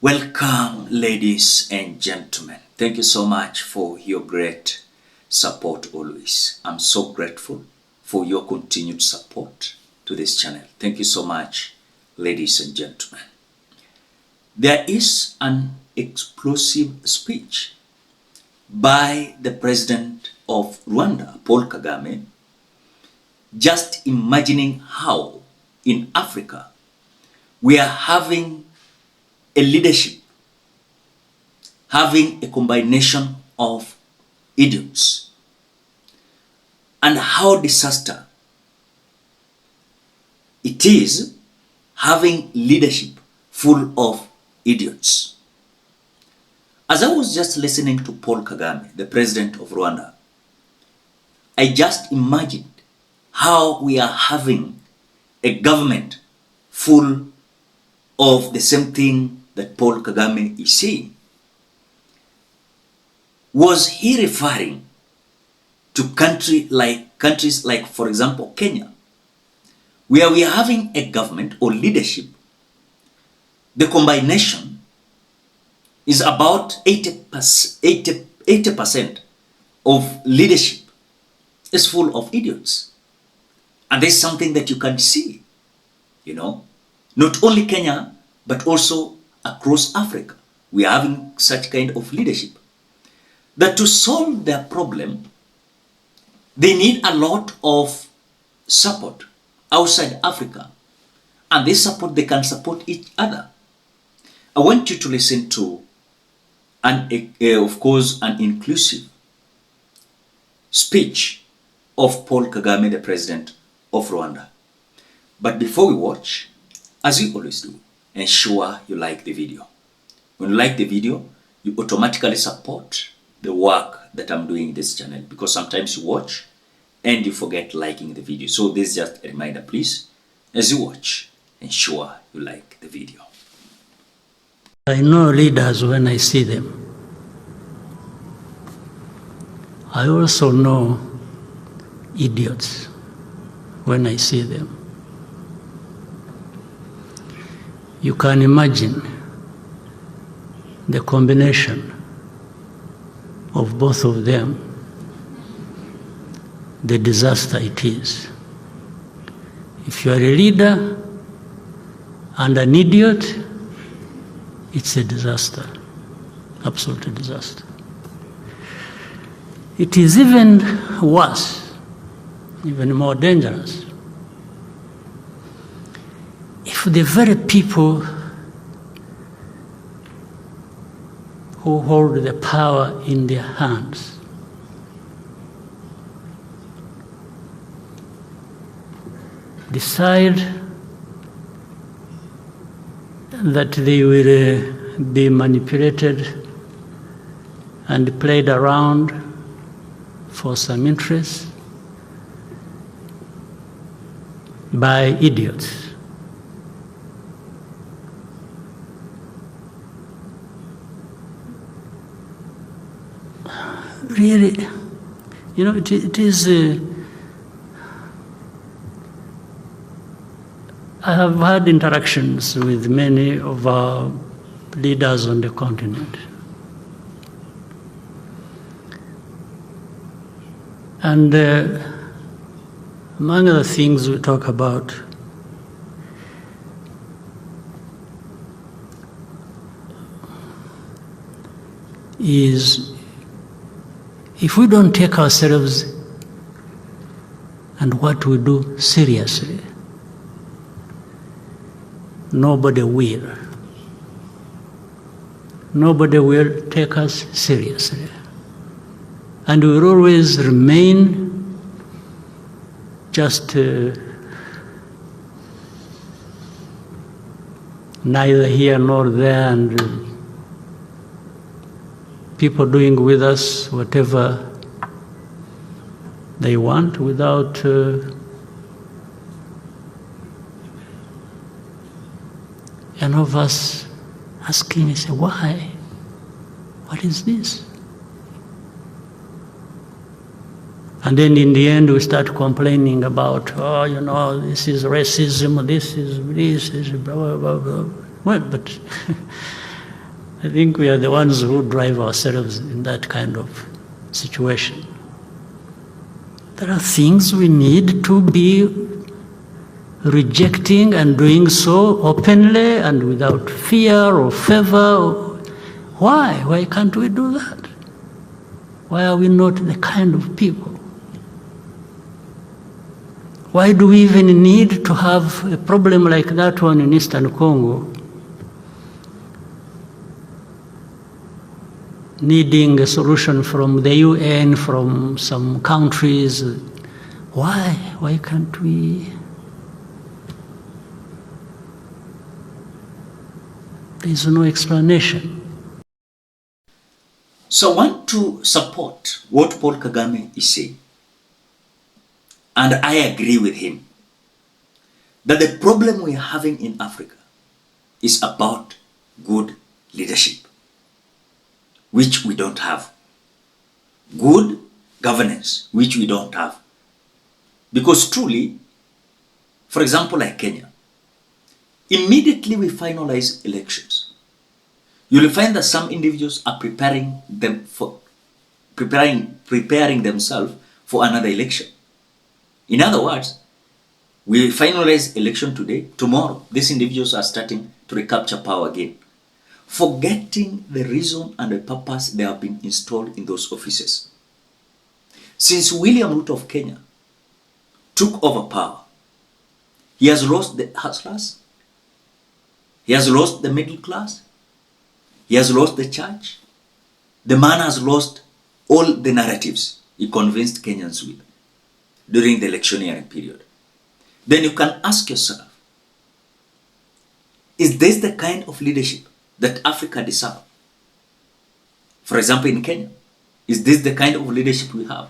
Welcome, ladies and gentlemen. Thank you so much for your great support always. I'm so grateful for your continued support to this channel. Thank you so much, ladies and gentlemen. There is an explosive speech by the president of Rwanda, Paul Kagame, just imagining how in Africa we are having a leadership, having a combination of idiots, and how disaster it is having leadership full of idiots. As I was just listening to Paul Kagame, the president of Rwanda, I just imagined how we are having a government full of the same thing that Paul Kagame is saying. Was he referring to countries like, for example, Kenya, where we are having a government or leadership, the combination is about 80% of leadership is full of idiots. And there's something that you can see, not only Kenya, but also across Africa. We are having such kind of leadership that to solve their problem, they need a lot of support outside Africa. And this support, they can support each other. I want you to listen to, of course, an inclusive speech of Paul Kagame, the president of Rwanda. But before we watch, as we always do, ensure you like the video. When you like the video, you automatically support the work that I'm doing in this channel, because sometimes you watch and you forget liking the video. So this is just a reminder, please, as you watch, ensure you like the video. I know leaders when I see them. I also know idiots when I see them. You can imagine the combination of both of them, the disaster it is. If you are a leader and an idiot, it's a disaster, absolute disaster. It is even worse, even more dangerous, if the very people who hold the power in their hands decide that they will be manipulated and played around for some interest by idiots. Really, it is. I have had interactions with many of our leaders on the continent. And among other things we talk about is, if we don't take ourselves and what we do seriously, nobody will. Nobody will take us seriously. And we will always remain just neither here nor there, and people doing with us whatever they want without any of us asking, say, why? What is this? And then in the end we start complaining about, this is racism, this is blah, blah, blah, blah. Well, but I think we are the ones who drive ourselves in that kind of situation. There are things we need to be rejecting and doing so openly and without fear or favor. Why? Why can't we do that? Why are we not the kind of people? Why do we even need to have a problem like that one in Eastern Congo, needing a solution from the UN, from some countries? Why? Why can't we? There is no explanation. So I want to support what Paul Kagame is saying. And I agree with him that the problem we are having in Africa is about good leadership, which we don't have. Good governance, which we don't have. Because truly, for example, like Kenya, immediately we finalize elections, you will find that some individuals are preparing themselves for another election. In other words, we finalize election today, tomorrow these individuals are starting to recapture power again, forgetting the reason and the purpose they have been installed in those offices. Since William Ruto of Kenya took over power, he has lost the hustlers, he has lost the middle class, he has lost the church. The man has lost all the narratives he convinced Kenyans with during the electioneering period. Then you can ask yourself, is this the kind of leadership that Africa deserves? For example, in Kenya, is this the kind of leadership we have?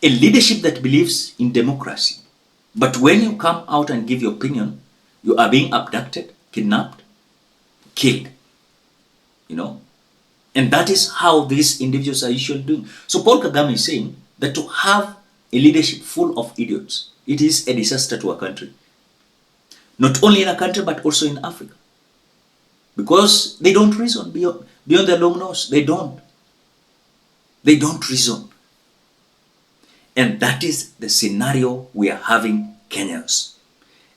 A leadership that believes in democracy, but when you come out and give your opinion, you are being abducted, kidnapped, killed. And that is how these individuals are usually doing. So Paul Kagame is saying that to have a leadership full of idiots, it is a disaster to a country. Not only in a country, but also in Africa. Because they don't reason beyond their long nose. They don't. They don't reason. And that is the scenario we are having Kenyans.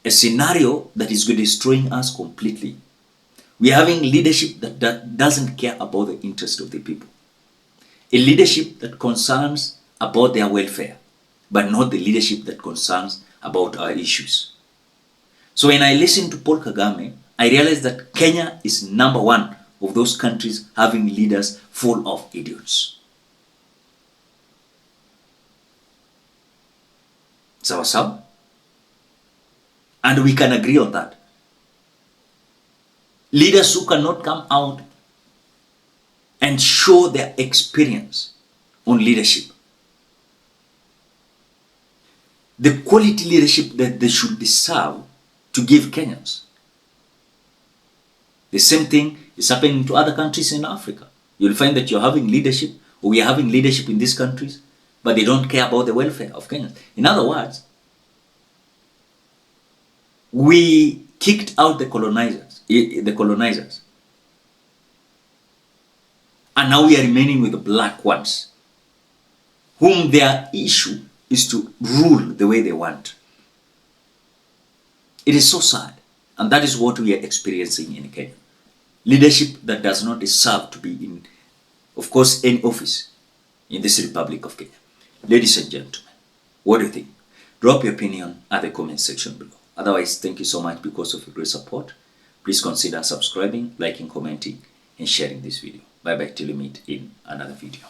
A scenario that is destroying us completely. We are having leadership that doesn't care about the interest of the people. A leadership that concerns about their welfare, but not the leadership that concerns about our issues. So when I listen to Paul Kagame, I realize that Kenya is number one of those countries having leaders full of idiots. Sawa? And we can agree on that. Leaders who cannot come out and show their experience on leadership. The quality leadership that they should deserve to give Kenyans. The same thing is happening to other countries in Africa. You'll find that you're having leadership, or we are having leadership in these countries, but they don't care about the welfare of Kenyans. In other words, we kicked out the colonizers. And now we are remaining with the black ones, whom their issue is to rule the way they want. It is so sad. And that is what we are experiencing in Kenya. Leadership that does not deserve to be in, of course, any office in this Republic of Kenya. Ladies and gentlemen, what do you think? Drop your opinion at the comment section below. Otherwise, thank you so much because of your great support. Please consider subscribing, liking, commenting, and sharing this video. Bye bye till we meet in another video.